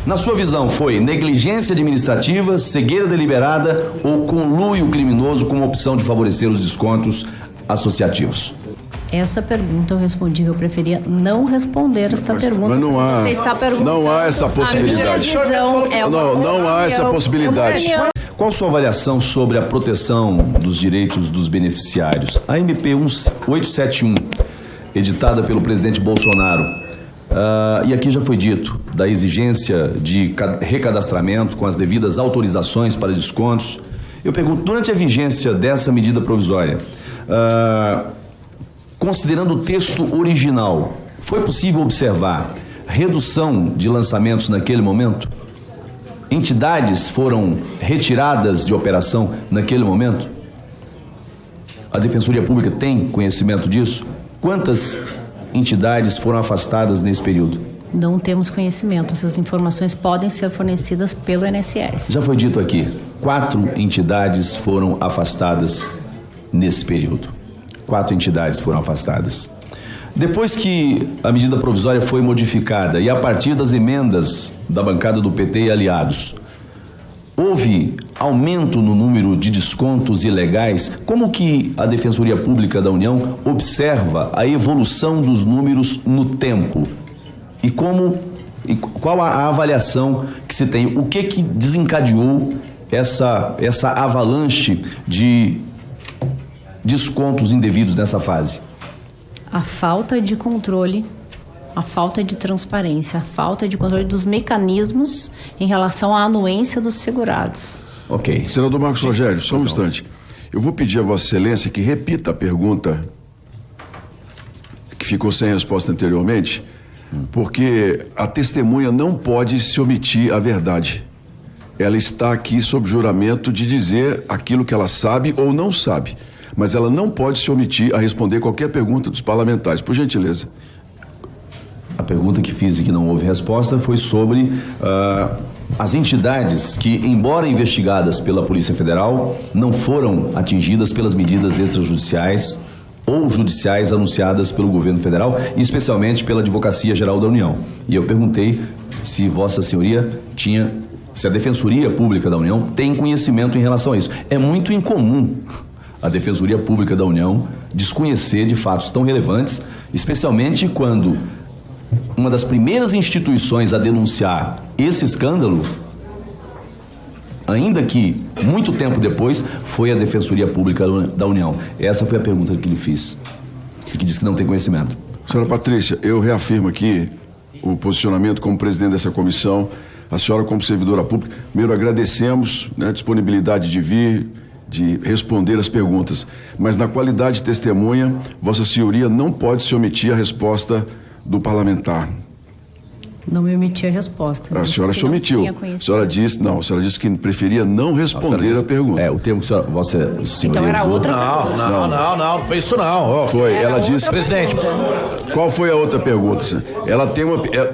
Na sua visão, foi negligência administrativa, cegueira deliberada ou conluio criminoso com a opção de favorecer os descontos associativos? Essa pergunta eu respondi que eu preferia não responder esta pergunta. Mas não há, Você está perguntando. não há essa possibilidade. A minha visão é não há essa possibilidade. Qual sua avaliação sobre a proteção dos direitos dos beneficiários? A MP 871, editada pelo presidente Bolsonaro, e aqui já foi dito, da exigência de recadastramento com as devidas autorizações para descontos. Eu pergunto, durante a vigência dessa medida provisória, considerando o texto original, foi possível observar redução de lançamentos naquele momento? Entidades foram retiradas de operação naquele momento? A Defensoria Pública tem conhecimento disso? Quantas entidades foram afastadas nesse período? Não temos conhecimento. Essas informações podem ser fornecidas pelo INSS. Já foi dito aqui, 4 entidades foram afastadas nesse período. 4 entidades foram afastadas. Depois que a medida provisória foi modificada e a partir das emendas da bancada do PT e aliados, houve aumento no número de descontos ilegais, como que a Defensoria Pública da União observa a evolução dos números no tempo? E qual a avaliação que se tem? O que desencadeou essa avalanche de descontos indevidos nessa fase? A falta de controle, a falta de transparência, a falta de controle dos mecanismos em relação à anuência dos segurados. Ok. Senador Marcos Rogério, só um instante. Eu vou pedir a Vossa Excelência que repita a pergunta que ficou sem resposta anteriormente, porque a testemunha não pode se omitir a verdade. Ela está aqui sob juramento de dizer aquilo que ela sabe ou não sabe. Mas ela não pode se omitir a responder qualquer pergunta dos parlamentares, por gentileza. A pergunta que fiz e que não houve resposta foi sobre as entidades que, embora investigadas pela Polícia Federal, não foram atingidas pelas medidas extrajudiciais ou judiciais anunciadas pelo governo federal, e especialmente pela Advocacia Geral da União. E eu perguntei se Vossa Senhoria se a Defensoria Pública da União tem conhecimento em relação a isso. É muito incomum a Defensoria Pública da União desconhecer de fatos tão relevantes, especialmente quando uma das primeiras instituições a denunciar esse escândalo, ainda que muito tempo depois, foi a Defensoria Pública da União. Essa foi a pergunta que lhe fiz, e que disse que não tem conhecimento. Senhora Patrícia, eu reafirmo aqui o posicionamento como presidente dessa comissão, a senhora como servidora pública. Primeiro, agradecemos a disponibilidade de vir, de responder as perguntas, mas na qualidade de testemunha, Vossa Senhoria não pode se omitir a resposta do parlamentar. Não me omiti a resposta. A senhora se omitiu. A senhora disse que preferia não responder a pergunta. O termo que Vossa Senhoria então era usou. outra pergunta. Não foi isso não. Foi, ela disse... Presidente. Qual foi a outra pergunta?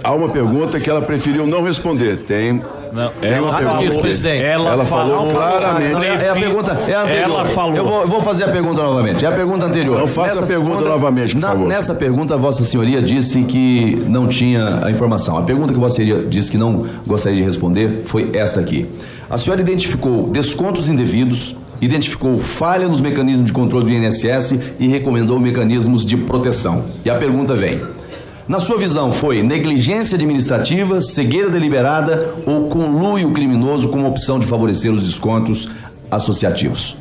Há uma pergunta que ela preferiu não responder. Tem uma pergunta. Presidente. Ela falou claramente. É a pergunta, é a anterior. Ela falou. Eu vou fazer a pergunta novamente. É a pergunta anterior. Então faça a pergunta novamente, por favor. Nessa pergunta, Vossa Senhoria disse que não tinha a informação. A pergunta que Vossa Senhoria disse que não gostaria de responder foi essa aqui. A senhora identificou descontos indevidos, identificou falha nos mecanismos de controle do INSS e recomendou mecanismos de proteção. E a pergunta vem: na sua visão, foi negligência administrativa, cegueira deliberada ou conluio criminoso com a opção de favorecer os descontos associativos?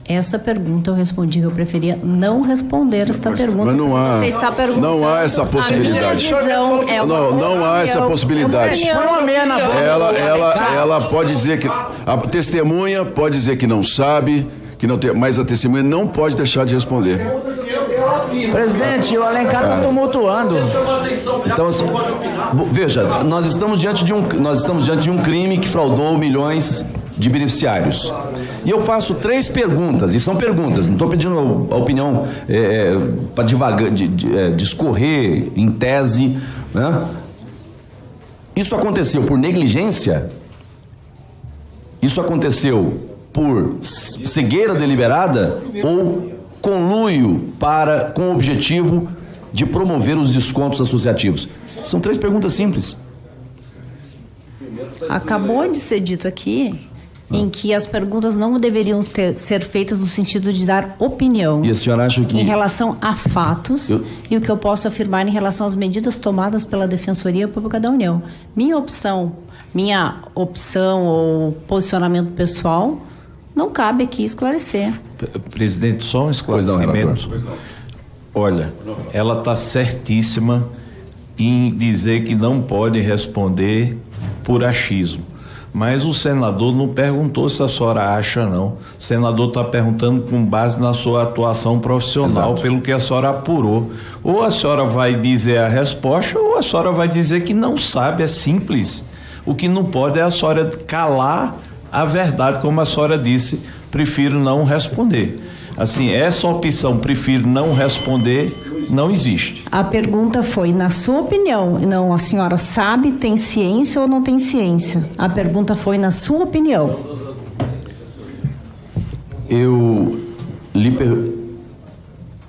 Essa pergunta eu respondi que eu preferia não responder esta pergunta. Mas não há, Você está perguntando. não há essa possibilidade. A minha visão é uma não há essa possibilidade. Ela pode dizer que a testemunha pode dizer que não sabe, que não tem, mas a testemunha não pode deixar de responder. Presidente, o Alencar está tumultuando. Então, assim, veja, nós estamos diante de um crime que fraudou milhões de beneficiários. E eu faço 3 perguntas, e são perguntas, não estou pedindo a opinião para discorrer em tese, né? Isso aconteceu por negligência? Isso aconteceu por cegueira deliberada ou conluio com o objetivo de promover os descontos associativos? São 3 perguntas simples. Acabou de ser dito aqui em que as perguntas não deveriam ser feitas no sentido de dar opinião. E a senhora acha que... Em relação a fatos e o que eu posso afirmar em relação às medidas tomadas pela Defensoria Pública da União. Minha opção ou posicionamento pessoal, não cabe aqui esclarecer. Presidente, só um esclarecimento. Olha, ela está certíssima em dizer que não pode responder por achismo. Mas o senador não perguntou se a senhora acha, não. O senador está perguntando com base na sua atuação profissional, exato, pelo que a senhora apurou. Ou a senhora vai dizer a resposta, ou a senhora vai dizer que não sabe, é simples. O que não pode é a senhora calar a verdade, como a senhora disse, prefiro não responder. Assim, essa opção, prefiro não responder, não existe. A pergunta foi, na sua opinião, não, a senhora sabe, tem ciência ou não tem ciência? A pergunta foi, na sua opinião.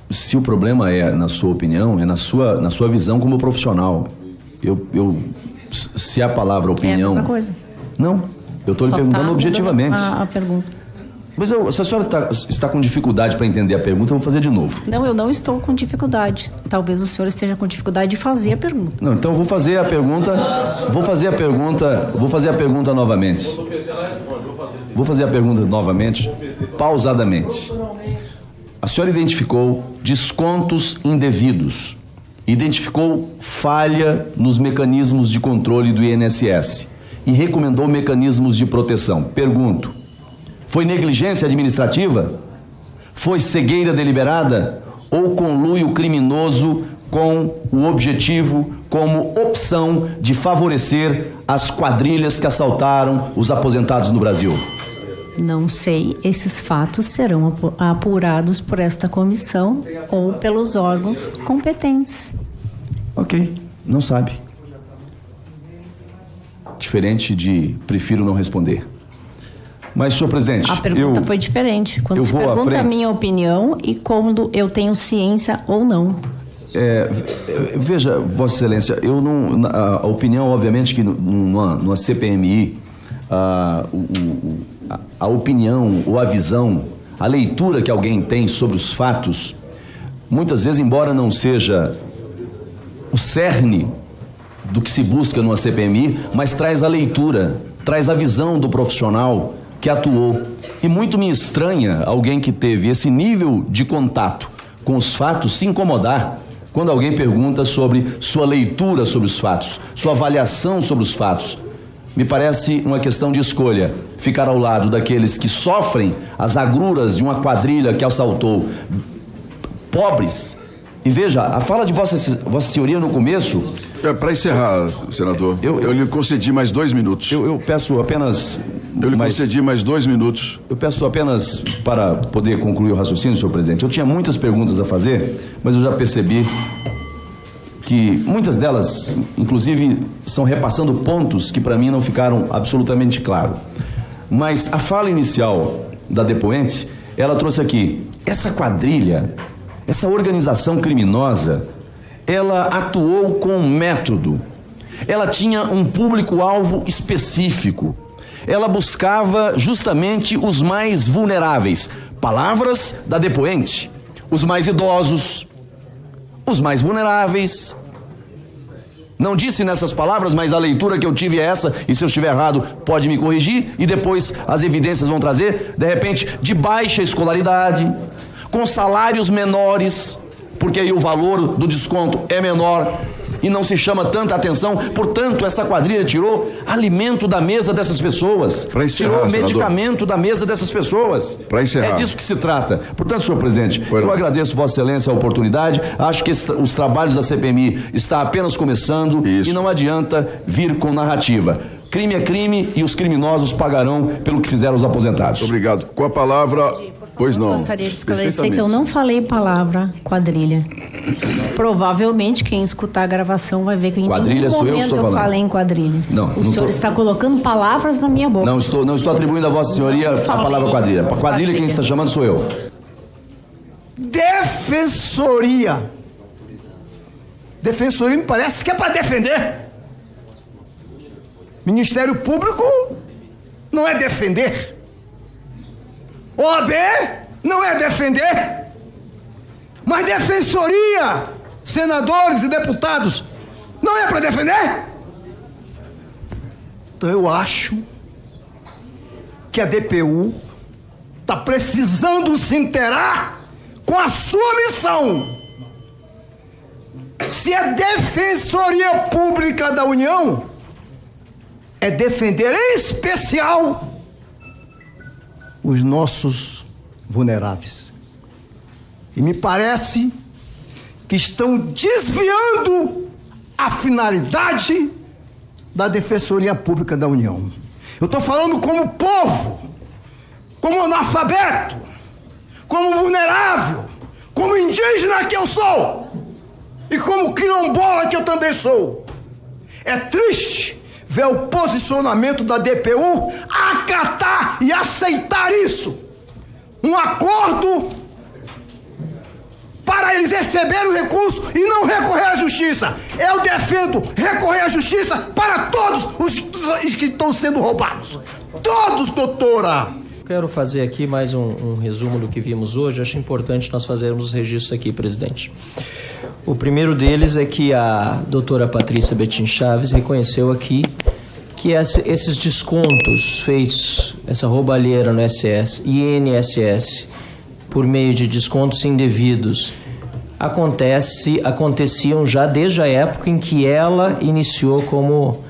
Se o problema é, na sua opinião, é na sua visão como profissional. Se a palavra opinião... É a mesma coisa. Não, eu estou lhe perguntando objetivamente. A pergunta. Mas se a senhora está com dificuldade para entender a pergunta, eu vou fazer de novo. Não, eu não estou com dificuldade. Talvez o senhor esteja com dificuldade de fazer a pergunta. Não, então vou fazer a pergunta. Vou fazer a pergunta novamente. Vou fazer a pergunta novamente, pausadamente. A senhora identificou descontos indevidos, identificou falha nos mecanismos de controle do INSS e recomendou mecanismos de proteção. Pergunto: foi negligência administrativa? Foi cegueira deliberada? Ou conluio criminoso com o objetivo, como opção de favorecer as quadrilhas que assaltaram os aposentados no Brasil? Não sei, esses fatos serão apurados por esta comissão ou pelos órgãos competentes. Ok, não sabe. Diferente de prefiro não responder. Mas, senhor presidente... A pergunta foi diferente. Quando se pergunta a minha opinião e quando eu tenho ciência ou não. Veja, Vossa Excelência, eu não... A opinião, obviamente, que numa CPMI, a opinião ou a visão, a leitura que alguém tem sobre os fatos, muitas vezes, embora não seja o cerne do que se busca numa CPMI, mas traz a leitura, traz a visão do profissional que atuou. E muito me estranha alguém que teve esse nível de contato com os fatos se incomodar quando alguém pergunta sobre sua leitura sobre os fatos, sua avaliação sobre os fatos. Me parece uma questão de escolha, ficar ao lado daqueles que sofrem as agruras de uma quadrilha que assaltou pobres. E veja, a fala de Vossa Senhoria no começo... Para encerrar, senador, eu lhe concedi mais 2 minutos. Eu peço apenas... Eu lhe concedi mais 2 minutos. Eu peço apenas para poder concluir o raciocínio, senhor presidente. Eu tinha muitas perguntas a fazer, mas eu já percebi que muitas delas, inclusive, são repassando pontos que para mim não ficaram absolutamente claros. Mas a fala inicial da depoente, ela trouxe aqui, essa quadrilha, essa organização criminosa, ela atuou com método, ela tinha um público-alvo específico, ela buscava justamente os mais vulneráveis, palavras da depoente, os mais idosos, os mais vulneráveis. Não disse nessas palavras, mas a leitura que eu tive é essa, e se eu estiver errado, pode me corrigir, e depois as evidências vão trazer, de repente, de baixa escolaridade, com salários menores, porque aí o valor do desconto é menor e não se chama tanta atenção. Portanto, essa quadrilha tirou alimento da mesa dessas pessoas, tirou medicamento da mesa dessas pessoas. É disso que se trata. Portanto, senhor presidente, eu agradeço Vossa Excelência a oportunidade. Acho que os trabalhos da CPMI estão apenas começando. Isso. E não adianta vir com narrativa. Crime é crime e os criminosos pagarão pelo que fizeram os aposentados. Obrigado. Com a palavra... Pois não. Gostaria de esclarecer que eu não falei palavra quadrilha. Provavelmente quem escutar a gravação vai ver que em quadrilha nenhum momento eu falei em quadrilha. Não, o senhor está colocando palavras na minha boca. Não estou atribuindo a Vossa Senhoria a palavra quadrilha. Quadrilha quem está chamando sou eu. Defensoria. Defensoria me parece que é para defender. Ministério Público não é defender. OAB não é defender. Mas defensoria, senadores e deputados, não é para defender? Então eu acho que a DPU está precisando se inteirar com a sua missão. Se a Defensoria Pública da União é defender em especial os nossos vulneráveis. E me parece que estão desviando a finalidade da Defensoria Pública da União. Eu estou falando como povo, como analfabeto, como vulnerável, como indígena que eu sou e como quilombola que eu também sou. É triste ver o posicionamento da DPU acatar e aceitar isso. Um acordo para eles receberem o recurso e não recorrer à justiça. Eu defendo recorrer à justiça para todos os que estão sendo roubados. Todos, doutora! Quero fazer aqui mais um resumo do que vimos hoje. Acho importante nós fazermos os registros aqui, presidente. O primeiro deles é que a doutora Patrícia Betim Chaves reconheceu aqui que esses descontos feitos, essa roubalheira no SS e INSS, por meio de descontos indevidos, aconteciam já desde a época em que ela iniciou como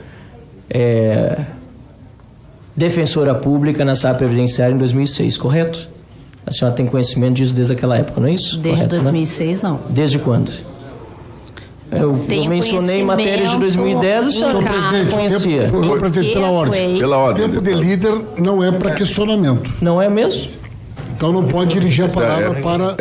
defensora pública na SAP Previdenciária em 2006, correto? A senhora tem conhecimento disso desde aquela época, não é isso? Desde correto, 2006, né? não. Desde quando? Eu mencionei matérias de 2010, o senhor conhecia. Presidente, pela ordem. O tempo de líder não é para questionamento. Não é mesmo? Então não pode dirigir a palavra para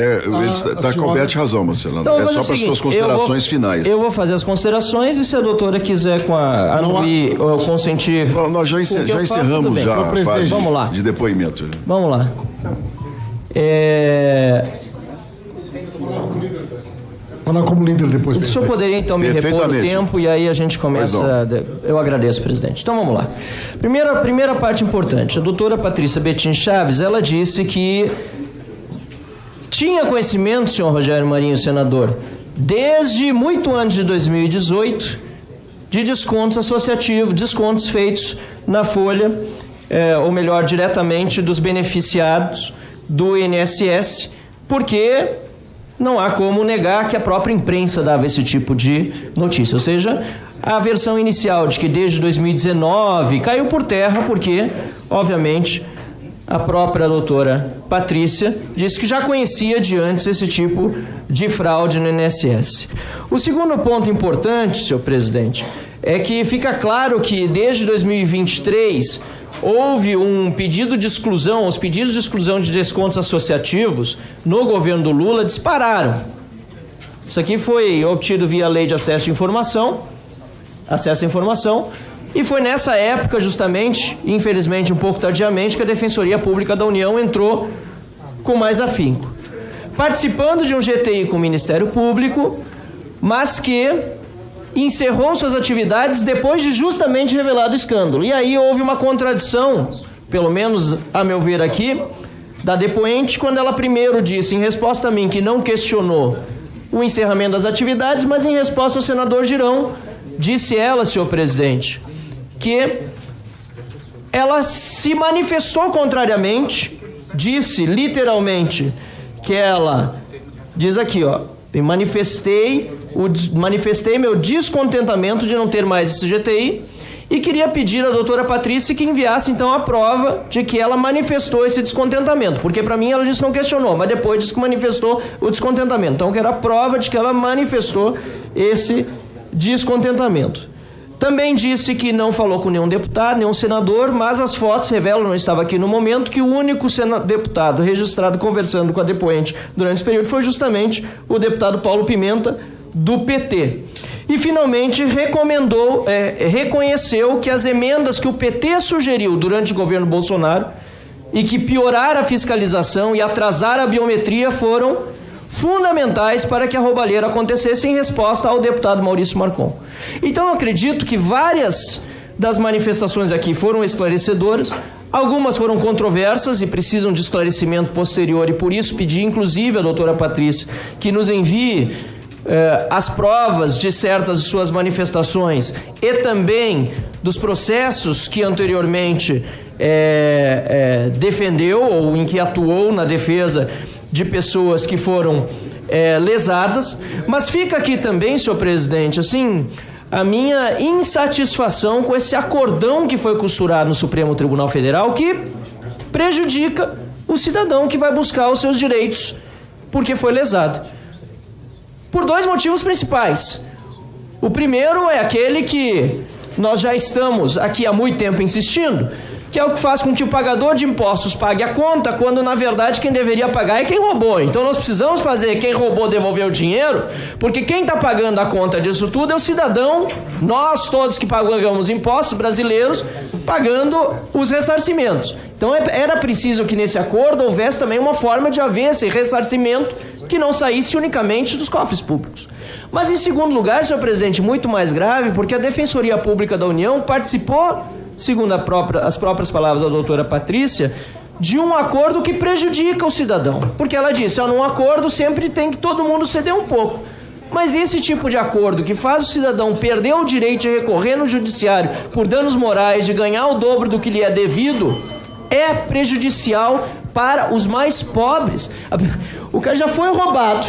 Está coberto razão, Marcelo. Então, é só para as suas considerações finais. Eu vou fazer as considerações e se a doutora quiser anuir ou consentir... Nós já encerramos já a fase de depoimento. Vamos lá. Falar como líder depois. O senhor poderia então me repor o tempo e aí a gente começa... Eu agradeço, presidente. Então vamos lá. Primeira parte importante. A doutora Patrícia Betim Chaves, ela disse que tinha conhecimento, senhor Rogério Marinho, senador, desde muito antes de 2018, de descontos associativos, descontos feitos na folha, ou melhor, diretamente dos beneficiados do INSS, porque não há como negar que a própria imprensa dava esse tipo de notícia. Ou seja, a versão inicial de que desde 2019 caiu por terra porque, obviamente, a própria doutora Patrícia disse que já conhecia de antes esse tipo de fraude no INSS. O segundo ponto importante, senhor presidente, é que fica claro que desde 2023 houve um pedido de exclusão, os pedidos de exclusão de descontos associativos no governo do Lula dispararam. Isso aqui foi obtido via lei de acesso à informação, e foi nessa época justamente, infelizmente um pouco tardiamente, que a Defensoria Pública da União entrou com mais afinco. Participando de um GTI com o Ministério Público, mas que encerrou suas atividades depois de justamente revelado o escândalo. E aí houve uma contradição, pelo menos a meu ver aqui, da depoente, quando ela primeiro disse, em resposta a mim, que não questionou o encerramento das atividades, mas em resposta ao senador Girão, disse ela, senhor presidente, que ela se manifestou contrariamente, disse literalmente que ela, diz aqui, ó, manifestei meu descontentamento de não ter mais esse GTI e queria pedir à doutora Patrícia que enviasse então a prova de que ela manifestou esse descontentamento, porque para mim ela disse que não questionou, mas depois disse que manifestou o descontentamento. Então eu quero a prova de que ela manifestou esse descontentamento. Também disse que não falou com nenhum deputado, nenhum senador, mas as fotos revelam, não estava aqui no momento, que o único deputado registrado conversando com a depoente durante esse período foi justamente o deputado Paulo Pimenta, do PT. E, finalmente, reconheceu que as emendas que o PT sugeriu durante o governo Bolsonaro e que pioraram a fiscalização e atrasaram a biometria foram fundamentais para que a roubalheira acontecesse em resposta ao deputado Maurício Marcon. Então, eu acredito que várias das manifestações aqui foram esclarecedoras, algumas foram controversas e precisam de esclarecimento posterior, e por isso pedi, inclusive, à doutora Patrícia que nos envie as provas de certas de suas manifestações e também dos processos que anteriormente defendeu ou em que atuou na defesa de pessoas que foram lesadas. Mas fica aqui também, senhor presidente, assim, a minha insatisfação com esse acordão que foi costurado no Supremo Tribunal Federal, que prejudica o cidadão que vai buscar os seus direitos porque foi lesado. Por dois motivos principais. O primeiro é aquele que nós já estamos aqui há muito tempo insistindo, que é o que faz com que o pagador de impostos pague a conta, quando na verdade quem deveria pagar é quem roubou. Então nós precisamos fazer quem roubou devolver o dinheiro, porque quem está pagando a conta disso tudo é o cidadão, nós todos que pagamos impostos brasileiros, pagando os ressarcimentos. Então era preciso que nesse acordo houvesse também uma forma de haver esse ressarcimento que não saísse unicamente dos cofres públicos. Mas em segundo lugar, senhor presidente, muito mais grave, porque a Defensoria Pública da União participou, segundo as próprias palavras da doutora Patrícia, de um acordo que prejudica o cidadão. Porque ela disse, num acordo sempre tem que todo mundo ceder um pouco. Mas esse tipo de acordo que faz o cidadão perder o direito de recorrer no judiciário por danos morais, de ganhar o dobro do que lhe é devido, é prejudicial para os mais pobres. O cara já foi roubado,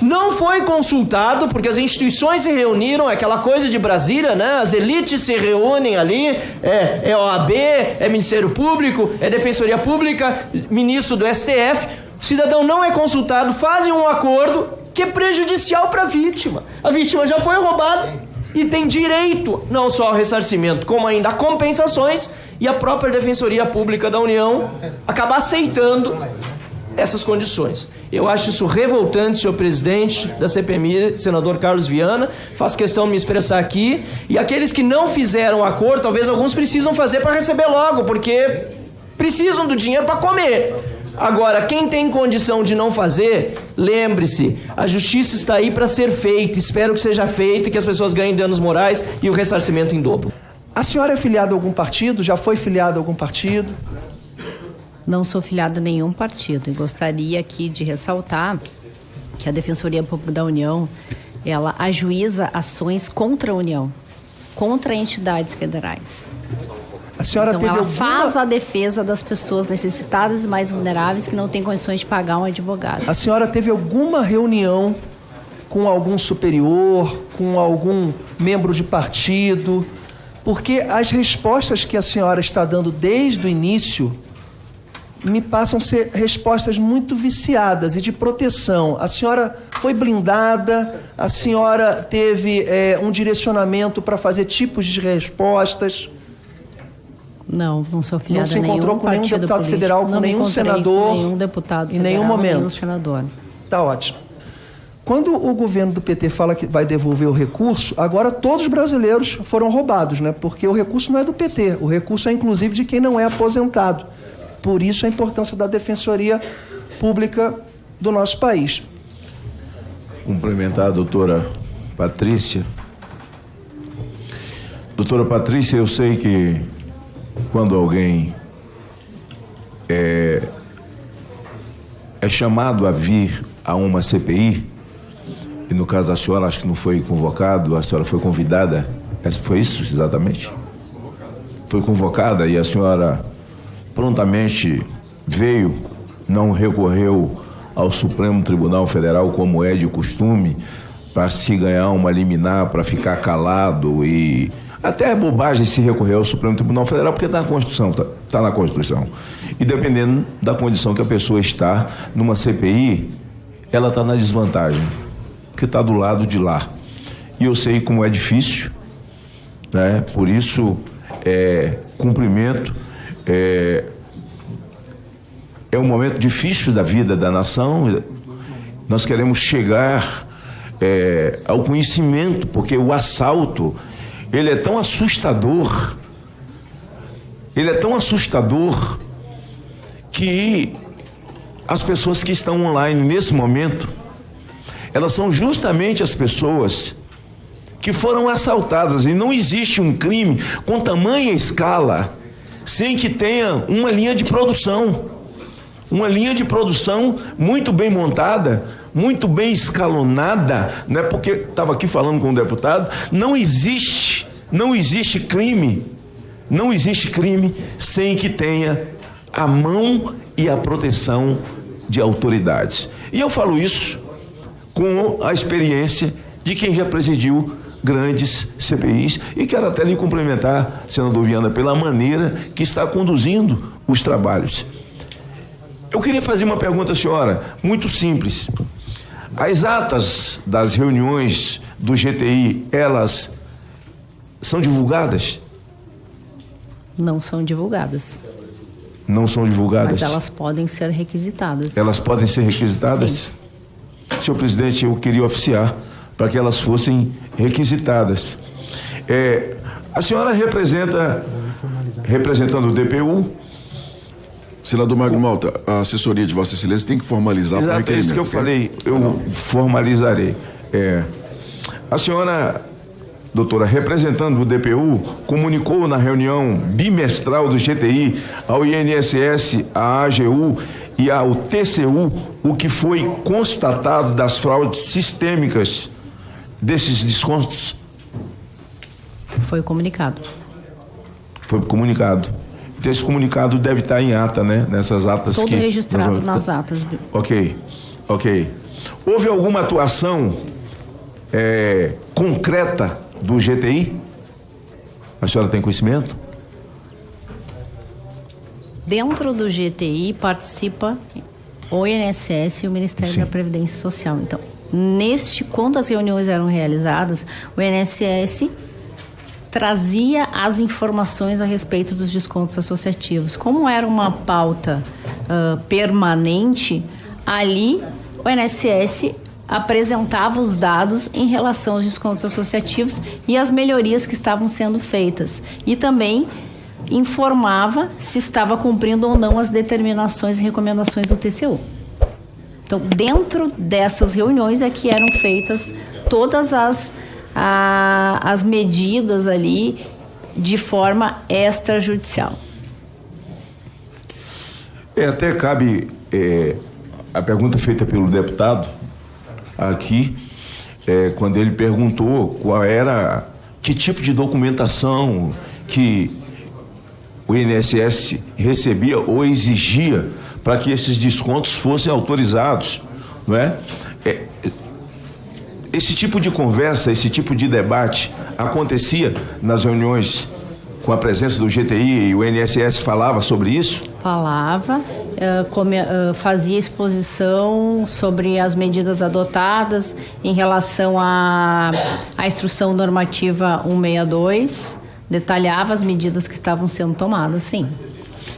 não foi consultado, porque as instituições se reuniram, aquela coisa de Brasília, né? As elites se reúnem ali, é OAB, é Ministério Público, é Defensoria Pública, ministro do STF. O cidadão não é consultado, fazem um acordo que é prejudicial para a vítima. A vítima já foi roubada e tem direito não só ao ressarcimento, como ainda a compensações, e a própria Defensoria Pública da União acaba aceitando essas condições. Eu acho isso revoltante, senhor presidente da CPMI, senador Carlos Viana, faço questão de me expressar aqui, e aqueles que não fizeram acordo, talvez alguns precisam fazer para receber logo, porque precisam do dinheiro para comer. Agora, quem tem condição de não fazer, lembre-se, a justiça está aí para ser feita, espero que seja feita e que as pessoas ganhem danos morais e o ressarcimento em dobro. A senhora é filiada a algum partido? Já foi filiada a algum partido? Não sou filiada a nenhum partido, e gostaria aqui de ressaltar que a Defensoria Pública da União, ela ajuiza ações contra a União, contra entidades federais. A senhora então, teve ela alguma... faz a defesa das pessoas necessitadas e mais vulneráveis que não têm condições de pagar um advogado. A senhora teve alguma reunião com algum superior, com algum membro de partido? Porque as respostas que a senhora está dando desde o início me passam a ser respostas muito viciadas e de proteção. A senhora foi blindada, a senhora teve um direcionamento para fazer tipos de respostas. Não sou filiada a nenhum partido político. Não se encontrou com nenhum deputado federal, com nenhum senador? Com nenhum deputado federal, em nenhum momento. Nenhum senador. Tá ótimo. Quando o governo do PT fala que vai devolver o recurso, agora todos os brasileiros foram roubados, né? Porque o recurso não é do PT, o recurso é inclusive de quem não é aposentado. Por isso a importância da Defensoria Pública do nosso país. Cumprimentar a doutora Patrícia. Doutora Patrícia, eu sei que quando alguém é chamado a vir a uma CPI, e no caso da senhora, acho que não foi convocado, a senhora foi convidada, foi isso exatamente? Foi convocada e a senhora prontamente veio, não recorreu ao Supremo Tribunal Federal, como é de costume, para se ganhar uma liminar, para ficar calado, e até é bobagem se recorrer ao Supremo Tribunal Federal, porque está na Constituição, tá na Constituição. E dependendo da condição que a pessoa está numa CPI, ela está na desvantagem, porque está do lado de lá. E eu sei como é difícil, né? Por isso, cumprimento. É um momento difícil da vida da nação. Nós queremos chegar ao conhecimento, porque o assalto, ele é tão assustador, que as pessoas que estão online nesse momento, elas são justamente as pessoas que foram assaltadas. E não existe um crime com tamanha escala sem que tenha uma linha de produção. Uma linha de produção muito bem montada, muito bem escalonada, né? Porque estava aqui falando com o deputado, não existe crime sem que tenha a mão e a proteção de autoridades. E eu falo isso com a experiência de quem já presidiu grandes CPIs, e quero até lhe cumprimentar, senador Viana, pela maneira que está conduzindo os trabalhos. Eu queria fazer uma pergunta à senhora, muito simples. As atas das reuniões do GTI, elas são divulgadas? Não são divulgadas. Não são divulgadas? Mas elas podem ser requisitadas. Elas podem ser requisitadas? Sim. Senhor presidente, eu queria oficiar para que elas fossem requisitadas. A senhora representando o DPU... Senador Magno Malta, a assessoria de Vossa Excelência tem que formalizar para requerimento. É isso que eu falei, eu formalizarei. A senhora, doutora, representando o DPU, comunicou na reunião bimestral do GTI ao INSS, à AGU e ao TCU o que foi constatado das fraudes sistêmicas desses descontos? Foi comunicado. Foi comunicado. Então, esse comunicado deve estar em ata, né? Nessas atas todo que... registrado nas atas. Ok. Houve alguma atuação concreta do GTI? A senhora tem conhecimento? Dentro do GTI participa o INSS e o Ministério Sim. da Previdência Social. Então, quando as reuniões eram realizadas, o INSS trazia as informações a respeito dos descontos associativos. Como era uma pauta permanente, ali o INSS apresentava os dados em relação aos descontos associativos e as melhorias que estavam sendo feitas. E também informava se estava cumprindo ou não as determinações e recomendações do TCU. Então, dentro dessas reuniões é que eram feitas todas as medidas ali de forma extrajudicial. Até cabe a pergunta feita pelo deputado aqui, quando ele perguntou que tipo de documentação que o INSS recebia ou exigia para que esses descontos fossem autorizados, não é? Esse tipo de conversa, esse tipo de debate acontecia nas reuniões com a presença do GTI e o INSS falava sobre isso? Falava, fazia exposição sobre as medidas adotadas em relação à Instrução Normativa 162, detalhava as medidas que estavam sendo tomadas, sim.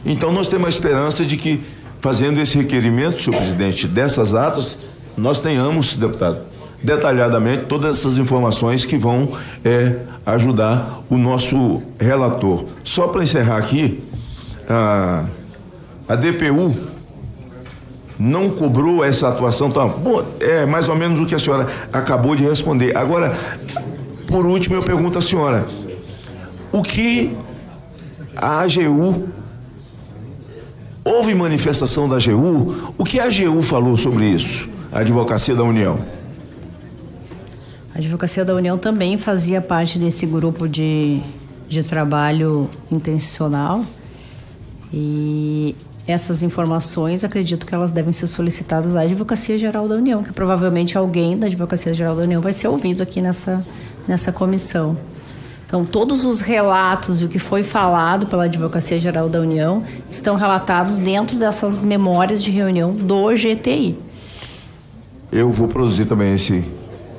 Então nós temos a esperança de que, fazendo esse requerimento, senhor presidente, dessas atas, nós tenhamos, deputado, detalhadamente todas essas informações que vão ajudar o nosso relator. Só para encerrar aqui, a DPU não cobrou essa atuação. Tá, bom, mais ou menos o que a senhora acabou de responder. Agora, por último, eu pergunto à senhora, o que a AGU, houve manifestação da AGU, o que a AGU falou sobre isso, a Advocacia da União? A Advocacia da União também fazia parte desse grupo de trabalho intencional e essas informações, acredito que elas devem ser solicitadas à Advocacia Geral da União, que provavelmente alguém da Advocacia Geral da União vai ser ouvido aqui nessa comissão. Então, todos os relatos e o que foi falado pela Advocacia Geral da União estão relatados dentro dessas memórias de reunião do GTI. Eu vou produzir também esse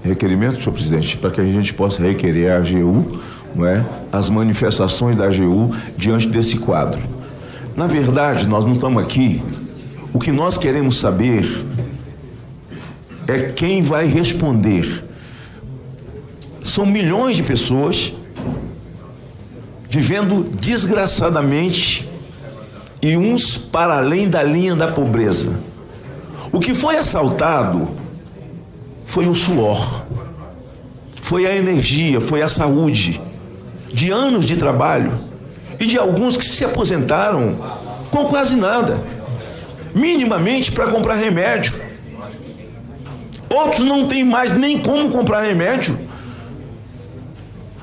requerimento, senhor presidente, para que a gente possa requerer a AGU, não é, as manifestações da AGU diante desse quadro. Na verdade, nós não estamos aqui. O que nós queremos saber é quem vai responder. São milhões de pessoas vivendo desgraçadamente e uns para além da linha da pobreza. O que foi assaltado foi o suor, foi a energia, foi a saúde de anos de trabalho e de alguns que se aposentaram com quase nada, minimamente para comprar remédio. Outros não têm mais nem como comprar remédio.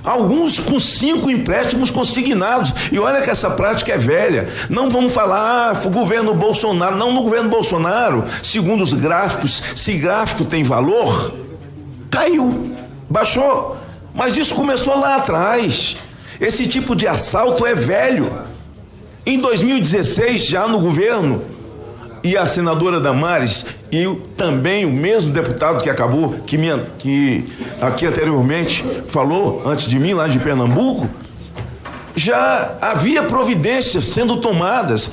Alguns com 5 empréstimos consignados. E olha que essa prática é velha. Não vamos falar, o governo Bolsonaro. Não, no governo Bolsonaro, segundo os gráficos, se gráfico tem valor, caiu, baixou. Mas isso começou lá atrás. Esse tipo de assalto é velho. Em 2016, já no governo, e a senadora Damares e também o mesmo deputado que acabou, que aqui anteriormente falou, antes de mim, lá de Pernambuco, já havia providências sendo tomadas,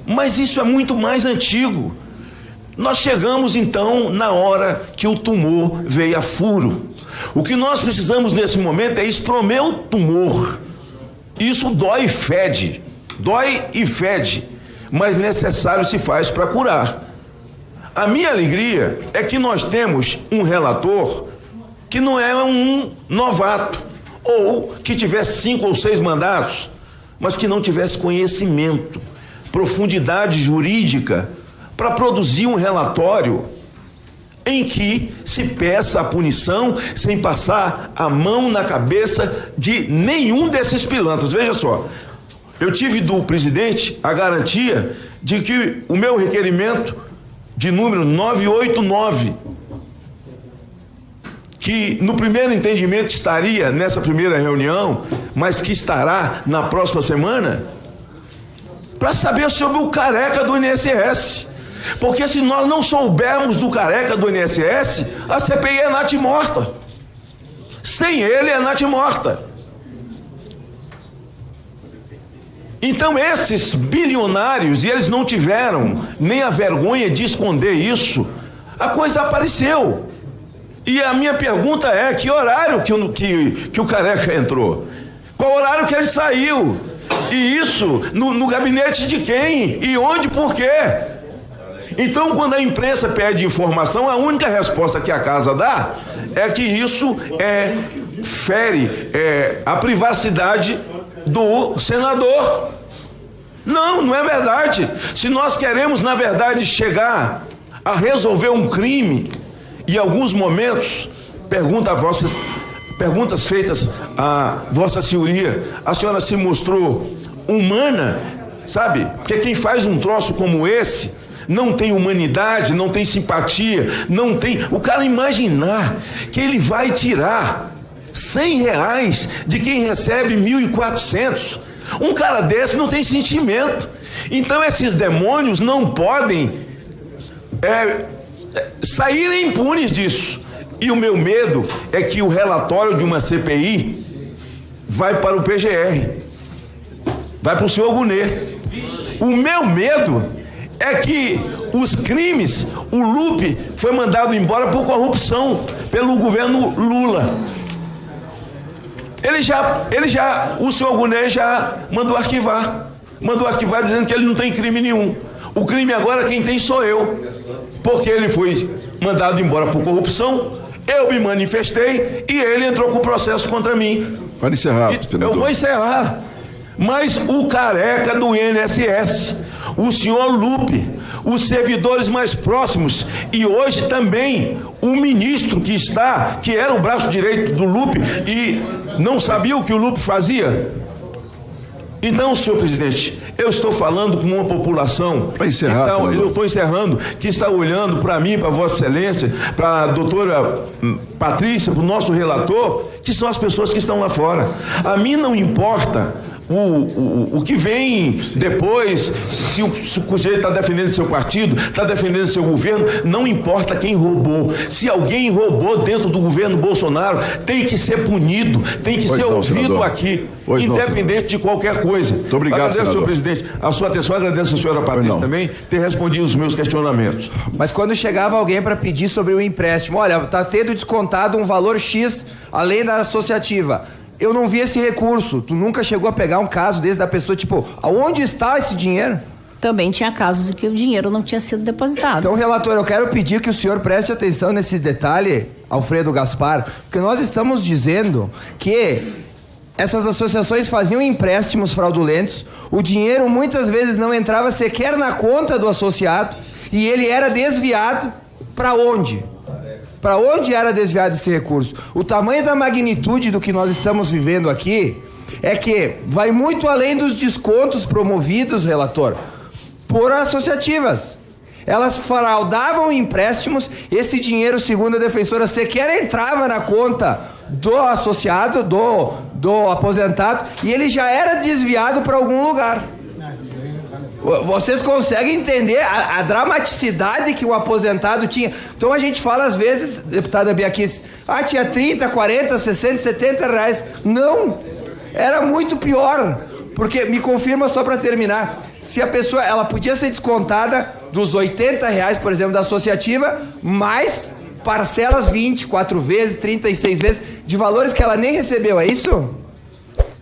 mas isso é muito mais antigo. Nós chegamos então na hora que o tumor veio a furo. O que nós precisamos nesse momento é espremer o tumor. Isso dói e fede, mas necessário se faz para curar. A minha alegria é que nós temos um relator que não é um novato, ou que tivesse 5 ou 6 mandatos, mas que não tivesse conhecimento, profundidade jurídica, para produzir um relatório em que se peça a punição sem passar a mão na cabeça de nenhum desses pilantras. Veja só, eu tive do presidente a garantia de que o meu requerimento de número 989, que no primeiro entendimento estaria nessa primeira reunião, mas que estará na próxima semana, para saber sobre o careca do INSS. Porque se nós não soubermos do careca do INSS, a CPI é natimorta. Sem ele é natimorta. Então esses bilionários, e eles não tiveram nem a vergonha de esconder isso, a coisa apareceu. E a minha pergunta é, que horário que o careca entrou? Qual horário que ele saiu? E isso no gabinete de quem? E onde, por quê? Então, quando a imprensa pede informação, a única resposta que a casa dá é que isso fere a privacidade do senador. Não é verdade. Se nós queremos, na verdade, chegar a resolver um crime, em alguns momentos, perguntas feitas a Vossa Senhoria, a senhora se mostrou humana, sabe? Porque quem faz um troço como esse não tem humanidade, não tem simpatia, não tem... O cara imaginar que ele vai tirar R$100 de quem recebe 1.400, um cara desse não tem sentimento. Então esses demônios não podem saírem impunes disso. E o meu medo é que o relatório de uma CPI vai para o PGR, vai para o senhor Gunê. O meu medo é que os crimes, o Lupe foi mandado embora por corrupção pelo governo Lula. O senhor Gunê já mandou arquivar dizendo que ele não tem crime nenhum. O crime agora quem tem sou eu, porque ele foi mandado embora por corrupção, eu me manifestei e ele entrou com o processo contra mim. Para encerrar, eu vou encerrar. Mas o careca do INSS, o senhor Lupe, os servidores mais próximos e hoje também o ministro que era o braço direito do Lupe e não sabia o que o Lupe fazia. Então, senhor presidente, eu estou falando com uma população, para encerrar, eu estou encerrando, que está olhando para mim, para Vossa Excelência, para a doutora Patrícia, para o nosso relator, que são as pessoas que estão lá fora. A mim não importa o que vem depois, se o sujeito está defendendo seu partido, está defendendo seu governo, não importa quem roubou. Se alguém roubou dentro do governo Bolsonaro, tem que ser punido, tem que ser ouvido, senador, aqui, independente de qualquer coisa. Muito obrigado, agradeço, senhor presidente, a sua atenção, agradeço a senhora Patrícia também ter respondido os meus questionamentos. Mas quando chegava alguém para pedir sobre o empréstimo, olha, está tendo descontado um valor X além da associativa, eu não vi esse recurso. Tu nunca chegou a pegar um caso desse da pessoa, tipo, aonde está esse dinheiro? também tinha casos em que o dinheiro não tinha sido depositado. Então, relator, eu quero pedir que o senhor preste atenção nesse detalhe, Alfredo Gaspar, porque nós estamos dizendo que essas associações faziam empréstimos fraudulentos, o dinheiro muitas vezes não entrava sequer na conta do associado e ele era desviado para onde? Para onde era desviado esse recurso? O tamanho da magnitude do que nós estamos vivendo aqui é que vai muito além dos descontos promovidos, relator, por associativas. Elas fraudavam empréstimos, esse dinheiro, segundo a defensora, sequer entrava na conta do associado, do aposentado, e ele já era desviado para algum lugar. Vocês conseguem entender a dramaticidade que o aposentado tinha? Então a gente fala às vezes, deputada Biaquice, tinha 30, 40, 60, 70 reais. Não, era muito pior, porque me confirma só para terminar, se a pessoa, ela podia ser descontada dos 80 reais, por exemplo, da associativa, mais parcelas 24 vezes, 36 vezes, de valores que ela nem recebeu, é isso?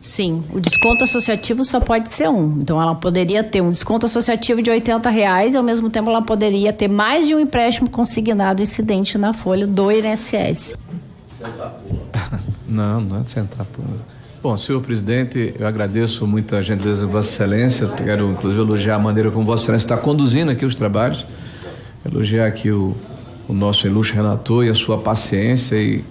Sim, o desconto associativo só pode ser um. Então ela poderia ter um desconto associativo de 80 reais e ao mesmo tempo ela poderia ter mais de um empréstimo consignado incidente na folha do INSS. Não é de sentar. Bom, senhor presidente, eu agradeço muito a gentileza de Vossa Excelência. Quero, inclusive, elogiar a maneira como Vossa Excelência está conduzindo aqui os trabalhos. Elogiar aqui o nosso ilustre relator e a sua paciência e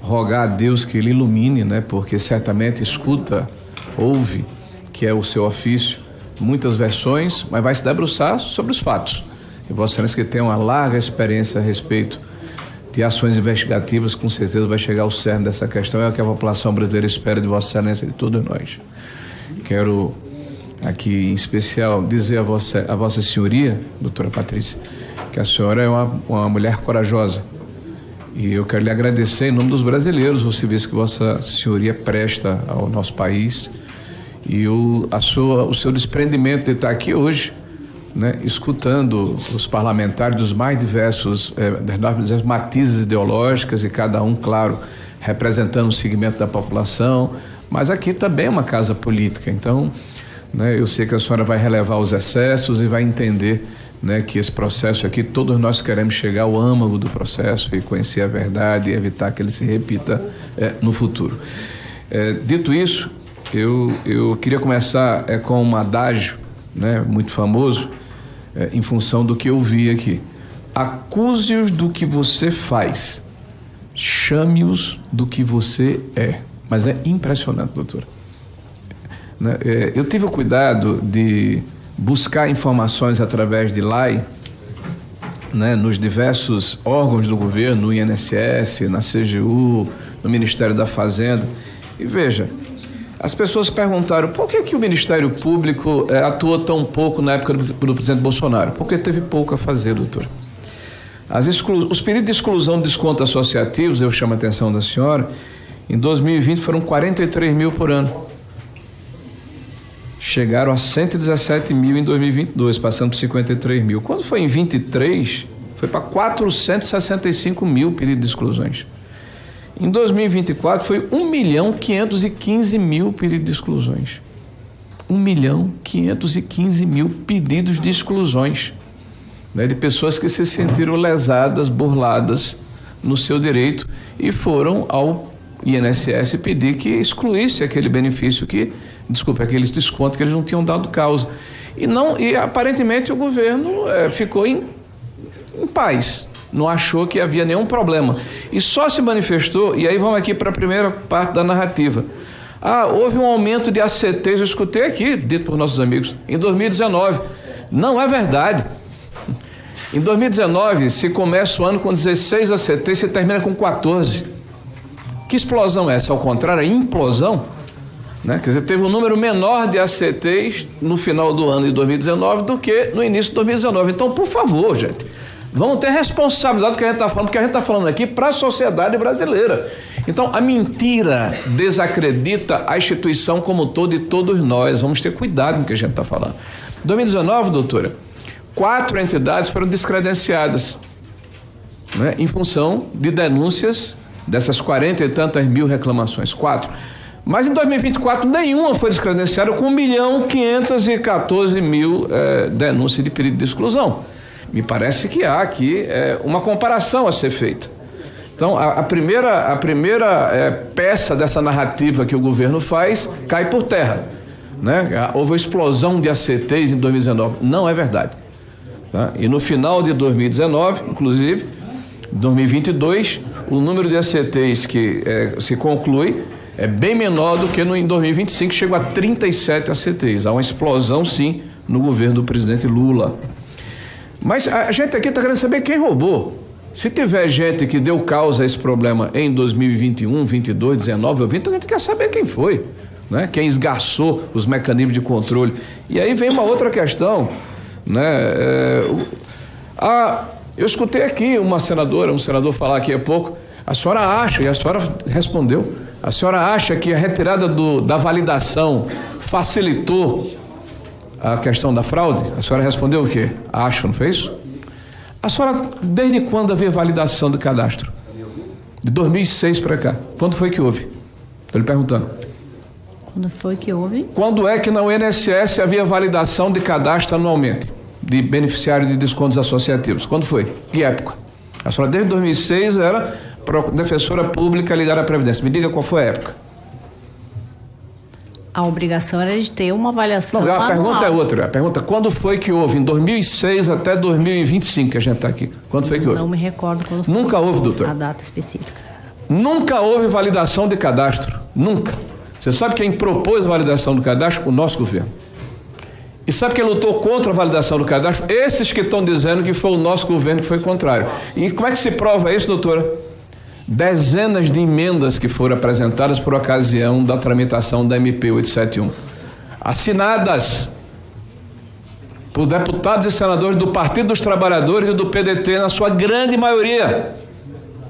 rogar a Deus que ele ilumine, né? Porque certamente escuta, ouve, que é o seu ofício, muitas versões, mas vai se debruçar sobre os fatos. E Vossa Excelência, que tem uma larga experiência a respeito de ações investigativas, com certeza vai chegar ao cerne dessa questão, é o que a população brasileira espera de Vossa Excelência e de todos nós. Quero aqui, em especial, dizer a Vossa Senhoria, doutora Patrícia, que a senhora é uma mulher corajosa. E eu quero lhe agradecer em nome dos brasileiros o serviço que Vossa Senhoria presta ao nosso país e o seu desprendimento de estar aqui hoje, né, escutando os parlamentares dos mais diversos matizes ideológicas e cada um, claro, representando o segmento da população, mas aqui também é uma casa política, então, né, eu sei que a senhora vai relevar os excessos e vai entender, né, que esse processo aqui, todos nós queremos chegar ao âmago do processo e conhecer a verdade e evitar que ele se repita no futuro. Dito isso, eu queria começar com um adágio, né, muito famoso, em função do que eu vi aqui. Acuse-os do que você faz, chame-os do que você é. Mas é impressionante, doutora. Eu tive o cuidado de buscar informações através de lei, né, nos diversos órgãos do governo, no INSS, na CGU, no Ministério da Fazenda. E veja, as pessoas perguntaram por que o Ministério Público atuou tão pouco na época do presidente Bolsonaro? Porque teve pouco a fazer, doutor. Os períodos de exclusão de descontos associativos, eu chamo a atenção da senhora, em 2020 foram 43 mil por ano. Chegaram a 117 mil em 2022, passando por 53 mil. Quando foi em 23, foi para 465 mil pedidos de exclusões. Em 2024 foi 1.515.000 pedidos de exclusões. 1.515.000 pedidos de exclusões, né, de pessoas que se sentiram lesadas, burladas no seu direito e foram ao INSS pedir que excluísse aquele benefício aqueles descontos que eles não tinham dado causa. E aparentemente o governo ficou em paz. Não achou que havia nenhum problema. E só se manifestou, e aí vamos aqui para a primeira parte da narrativa. Houve um aumento de ACTs, eu escutei aqui, dito por nossos amigos, em 2019. Não é verdade. Em 2019, se começa o ano com 16 ACTs, se termina com 14. Que explosão é essa? Ao contrário, é implosão. Né? Quer dizer, teve um número menor de ACTs no final do ano de 2019 do que no início de 2019. Então, por favor, gente, vamos ter responsabilidade do que a gente está falando, porque a gente está falando aqui para a sociedade brasileira. Então, a mentira desacredita a instituição como todo e todos nós. Vamos ter cuidado com o que a gente está falando. Em 2019, doutora, 4 entidades foram descredenciadas, né, em função de denúncias dessas 40 e tantas mil reclamações. 4. Mas em 2024 nenhuma foi descredenciada com 1.514.000 denúncias de período de exclusão. Me parece que há aqui uma comparação a ser feita. Então, a primeira peça dessa narrativa que o governo faz cai por terra, né? Houve uma explosão de ACTs em 2019. Não é verdade. Tá? E no final de 2019, inclusive, 2022, o número de ACTs que se conclui é bem menor do que em 2025, chegou a 37 ACTs. Há uma explosão, sim, no governo do presidente Lula. Mas a gente aqui está querendo saber quem roubou. Se tiver gente que deu causa a esse problema em 2021, 22, 19 ou 20, a gente quer saber quem foi, né? Quem esgarçou os mecanismos de controle. E aí vem uma outra questão, né? Eu escutei aqui um senador falar aqui há pouco. A senhora acha, e a senhora respondeu, a senhora acha que a retirada da validação facilitou a questão da fraude? A senhora respondeu o quê? Acho, não fez? A senhora, desde quando havia validação do cadastro? De 2006 para cá. Quando foi que houve? Estou lhe perguntando. Quando foi que houve? Quando é que na INSS havia validação de cadastro anualmente? De beneficiário de descontos associativos? Quando foi? Que época? A senhora desde 2006 era defensora pública ligada à Previdência. Me diga qual foi a época. A obrigação era de ter uma avaliação anual. Não, a pergunta é outra. A pergunta é quando foi que houve? Em 2006 até 2025 que a gente está aqui. Quando foi que houve? Não me recordo quando foi. Nunca houve, doutor. A data específica. Nunca houve validação de cadastro. Nunca. Você sabe quem propôs a validação do cadastro? O nosso governo. E sabe quem lutou contra a validação do cadastro? Esses que estão dizendo que foi o nosso governo que foi contrário. E como é que se prova isso, doutora? Dezenas de emendas que foram apresentadas por ocasião da tramitação da MP 871. Assinadas por deputados e senadores do Partido dos Trabalhadores e do PDT, na sua grande maioria.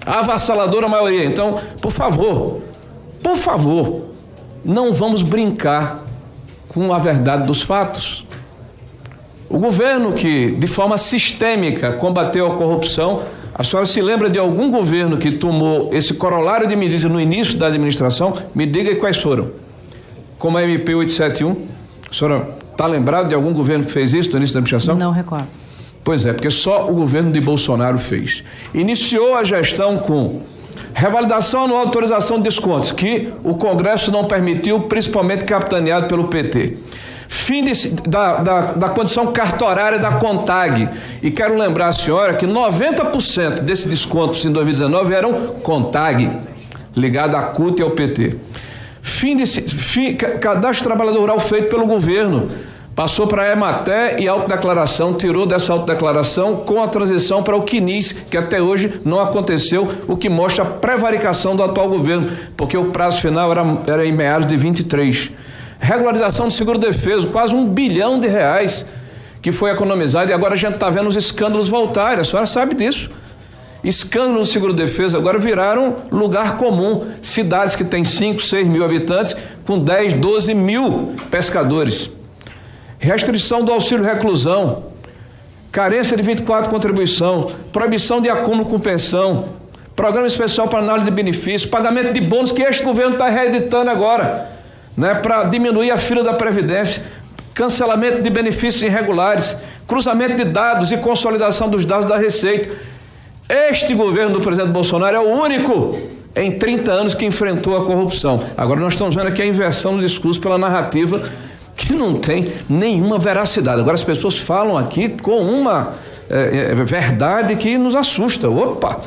Avassaladora maioria. Então, por favor, não vamos brincar com a verdade dos fatos. O governo que, de forma sistêmica, combateu a corrupção, a senhora se lembra de algum governo que tomou esse corolário de medidas no início da administração? Me diga quais foram. Como a MP 871, a senhora está lembrada de algum governo que fez isso no início da administração? Não recordo. Pois é, porque só o governo de Bolsonaro fez. Iniciou a gestão com revalidação anual de autorização de descontos, que o Congresso não permitiu, principalmente capitaneado pelo PT. Fim da condição cartorária da CONTAG. E quero lembrar a senhora que 90% desses descontos em 2019 eram CONTAG, ligado à CUT e ao PT. Cadastro trabalhador rural feito pelo governo. Passou para a EMATE e autodeclaração, tirou dessa autodeclaração com a transição para o CNIS, que até hoje não aconteceu, o que mostra a prevaricação do atual governo, porque o prazo final era em meados de 23. Regularização do seguro-defeso, quase R$1 bilhão que foi economizado, e agora a gente está vendo os escândalos voltarem, a senhora sabe disso. Escândalos do seguro-defeso agora viraram lugar comum. Cidades que têm 5, 6 mil habitantes, com 10, 12 mil pescadores. Restrição do auxílio reclusão, carência de 24 contribuição, proibição de acúmulo com pensão, programa especial para análise de benefícios, pagamento de bônus que este governo está reeditando agora, né, para diminuir a fila da Previdência, cancelamento de benefícios irregulares, cruzamento de dados e consolidação dos dados da Receita. Este governo do presidente Bolsonaro é o único em 30 anos que enfrentou a corrupção. Agora nós estamos vendo aqui a inversão do discurso pela narrativa que não tem nenhuma veracidade. Agora as pessoas falam aqui com uma verdade que nos assusta. Opa!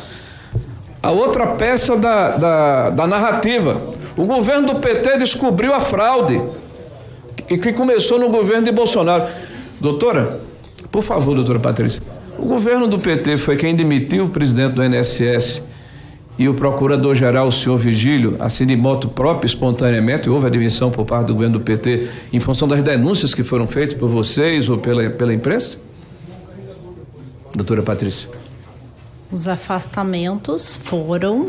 A outra peça da narrativa. O governo do PT descobriu a fraude que começou no governo de Bolsonaro. Doutora, por favor, doutora Patrícia, o governo do PT foi quem demitiu o presidente do INSS e o procurador-geral, o senhor Vigílio, assim de moto própria, espontaneamente, houve admissão por parte do governo do PT em função das denúncias que foram feitas por vocês ou pela imprensa? Doutora Patrícia. Os afastamentos foram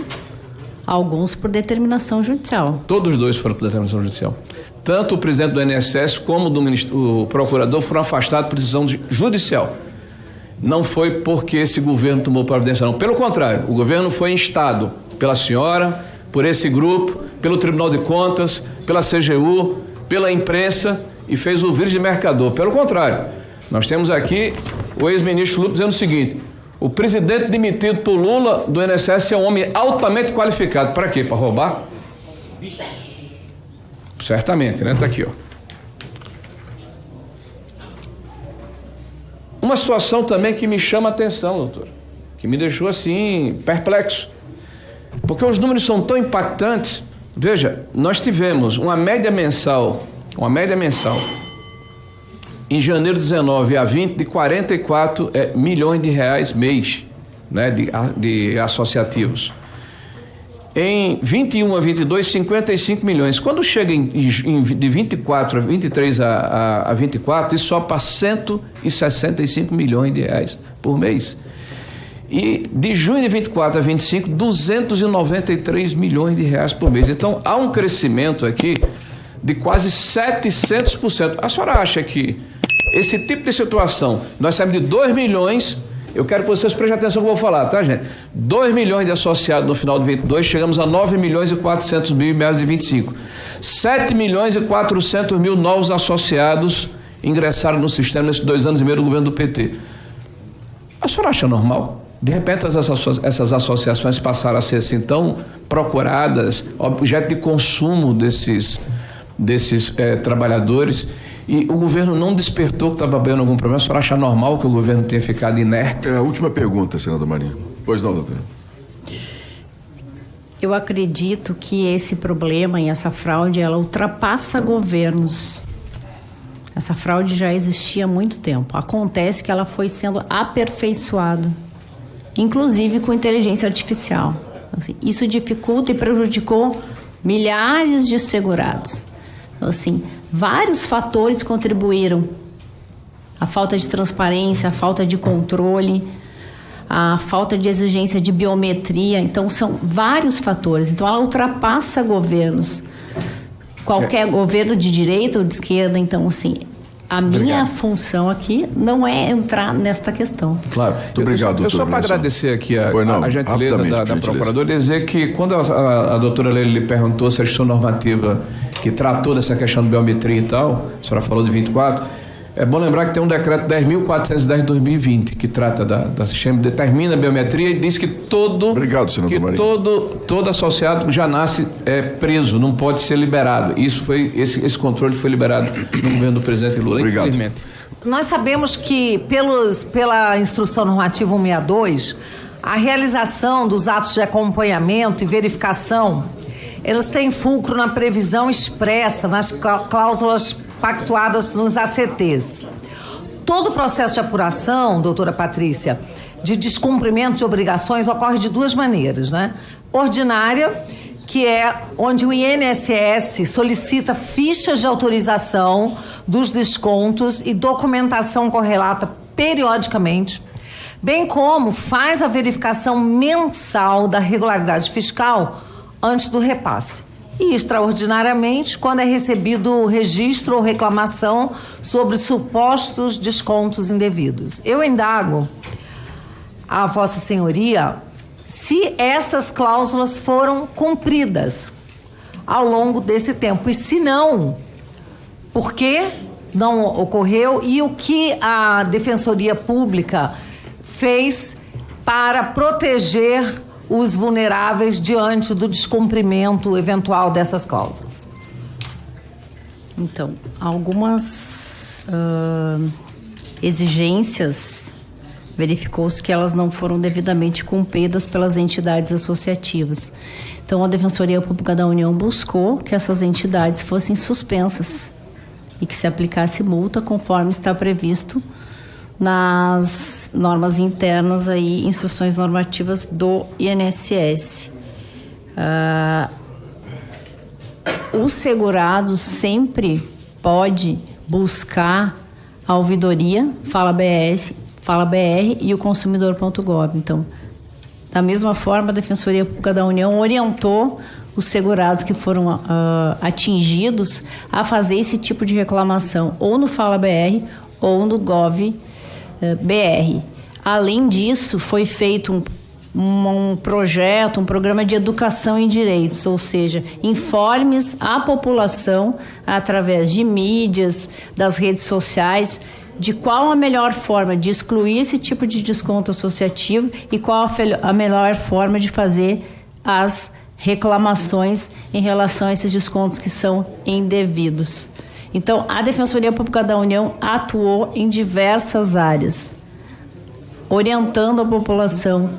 alguns por determinação judicial. Todos os dois foram por determinação judicial. Tanto o presidente do INSS como o procurador foram afastados por decisão judicial. Não foi porque esse governo tomou providência, não. Pelo contrário, o governo foi instado pela senhora, por esse grupo, pelo Tribunal de Contas, pela CGU, pela imprensa e fez o vírus de mercador. Pelo contrário, nós temos aqui o ex-ministro Lupe dizendo o seguinte: o presidente demitido por Lula do INSS é um homem altamente qualificado. Para quê? Para roubar? Certamente, né? Está aqui, ó. Uma situação também que me chama a atenção, doutor, que me deixou assim perplexo, porque os números são tão impactantes. Veja, nós tivemos uma média mensal em janeiro de 19 a 20 de 44 milhões de reais mês, né, de associativos. Em 21 a 22, 55 milhões. Quando chega de 24 a 23 a 24, isso só para 165 milhões de reais por mês. E de junho de 24 a 25, 293 milhões de reais por mês. Então, há um crescimento aqui de quase 700%. A senhora acha que esse tipo de situação, nós saímos de 2 milhões... Eu quero que vocês prestem atenção no que eu vou falar, tá, gente? 2 milhões de associados no final de 22, chegamos a 9 milhões e 400 mil em meados de 25. 7 milhões e 400 mil novos associados ingressaram no sistema nesses 2 anos e meio do governo do PT. A senhora acha normal? De repente essas associações passaram a ser assim tão procuradas, objeto de consumo desses trabalhadores, e o governo não despertou que estava havendo algum problema. A senhora acha normal que o governo tenha ficado inerte? A última pergunta, senador Marinho. Pois não, doutora. Eu acredito que esse problema e essa fraude, ela ultrapassa governos. Essa fraude já existia há muito tempo. Acontece que ela foi sendo aperfeiçoada, inclusive com inteligência artificial. Assim, isso dificulta e prejudicou milhares de segurados. Assim, vários fatores contribuíram. A falta de transparência, a falta de controle, a falta de exigência de biometria. Então, são vários fatores. Então, ela ultrapassa governos. Qualquer governo de direita ou de esquerda. Então, assim, a minha função aqui não é entrar nesta questão. Claro. Muito obrigado, doutor. Eu só para agradecer aqui a gentileza da procuradora e dizer que quando a doutora Leila lhe perguntou se a gestão normativa que tratou dessa questão de biometria e tal, a senhora falou de 24, é bom lembrar que tem um decreto 10.410 de 2020 que trata da sistema, determina a biometria e diz que todo associado já nasce preso, não pode ser liberado. Esse controle foi liberado no governo do presidente Lula, infelizmente. Nós sabemos que pela instrução normativa 162, a realização dos atos de acompanhamento e verificação, elas têm fulcro na previsão expressa, nas cláusulas pactuadas nos ACTs. Todo o processo de apuração, doutora Patrícia, de descumprimento de obrigações ocorre de 2 maneiras, né? Ordinária, que é onde o INSS solicita fichas de autorização dos descontos e documentação correlata periodicamente, bem como faz a verificação mensal da regularidade fiscal antes do repasse. E, extraordinariamente, quando é recebido registro ou reclamação sobre supostos descontos indevidos. Eu indago a Vossa Senhoria se essas cláusulas foram cumpridas ao longo desse tempo. E se não, por que não ocorreu e o que a Defensoria Pública fez para proteger os vulneráveis diante do descumprimento eventual dessas cláusulas? Então, algumas exigências, verificou-se que elas não foram devidamente cumpridas pelas entidades associativas. Então, a Defensoria Pública da União buscou que essas entidades fossem suspensas e que se aplicasse multa conforme está previsto nas normas internas, aí, instruções normativas do INSS. O segurado sempre pode buscar a ouvidoria, Fala BR e o consumidor.gov. Então, da mesma forma, a Defensoria Pública da União orientou os segurados que foram atingidos a fazer esse tipo de reclamação ou no Fala BR ou no Gov BR. Além disso, foi feito um projeto, um programa de educação em direitos, ou seja, informes à população através de mídias, das redes sociais, de qual a melhor forma de excluir esse tipo de desconto associativo e qual a melhor forma de fazer as reclamações em relação a esses descontos que são indevidos. Então, a Defensoria Pública da União atuou em diversas áreas, orientando a população,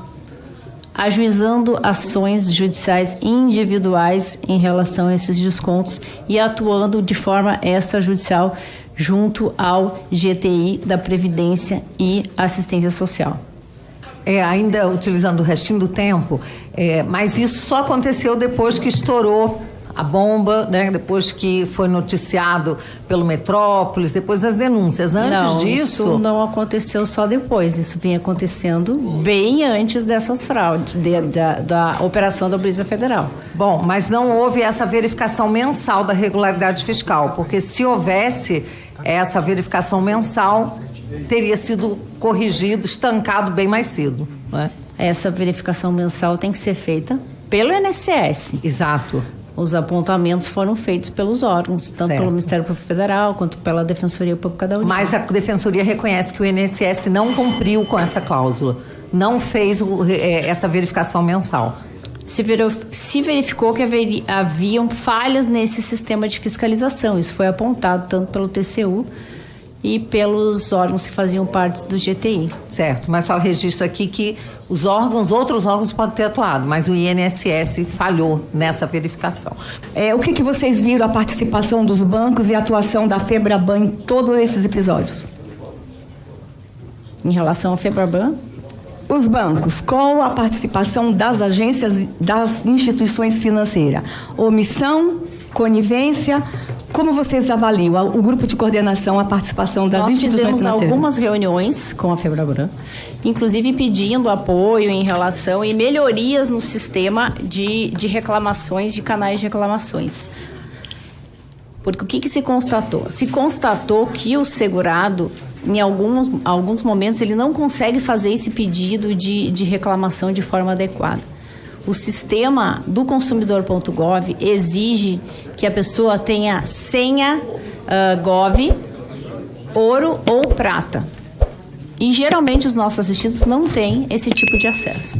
ajuizando ações judiciais individuais em relação a esses descontos e atuando de forma extrajudicial junto ao GTI da Previdência e Assistência Social. Ainda utilizando o restinho do tempo, mas isso só aconteceu depois que estourou a bomba, né? Depois que foi noticiado pelo Metrópolis, depois das denúncias. Antes disso... Isso não aconteceu só depois, isso vinha acontecendo bem antes dessas fraudes, da operação da Polícia Federal. Bom, mas não houve essa verificação mensal da regularidade fiscal, porque se houvesse essa verificação mensal, teria sido corrigido, estancado bem mais cedo, né? Essa verificação mensal tem que ser feita pelo INSS. Exato. Os apontamentos foram feitos pelos órgãos, tanto pelo Ministério Público Federal quanto pela Defensoria Pública da União. Mas a Defensoria reconhece que o INSS não cumpriu com essa cláusula, não fez essa verificação mensal. Se verificou que haviam falhas nesse sistema de fiscalização. Isso foi apontado tanto pelo TCU e pelos órgãos que faziam parte do GTI. Certo, mas só registro aqui que outros órgãos podem ter atuado, mas o INSS falhou nessa verificação. O que vocês viram a participação dos bancos e a atuação da FEBRABAN em todos esses episódios? Em relação à FEBRABAN? Os bancos, com a participação das agências, das instituições financeiras. Omissão, conivência... Como vocês avaliam o grupo de coordenação, a participação das instituições financeiras? Nós fizemos algumas reuniões com a FEBRABAN, inclusive pedindo apoio em relação e melhorias no sistema de reclamações, de canais de reclamações. Porque o que se constatou? Se constatou que o segurado, em alguns momentos, ele não consegue fazer esse pedido de reclamação de forma adequada. O sistema do consumidor.gov exige que a pessoa tenha senha Gov, ouro ou prata. E geralmente os nossos assistidos não têm esse tipo de acesso.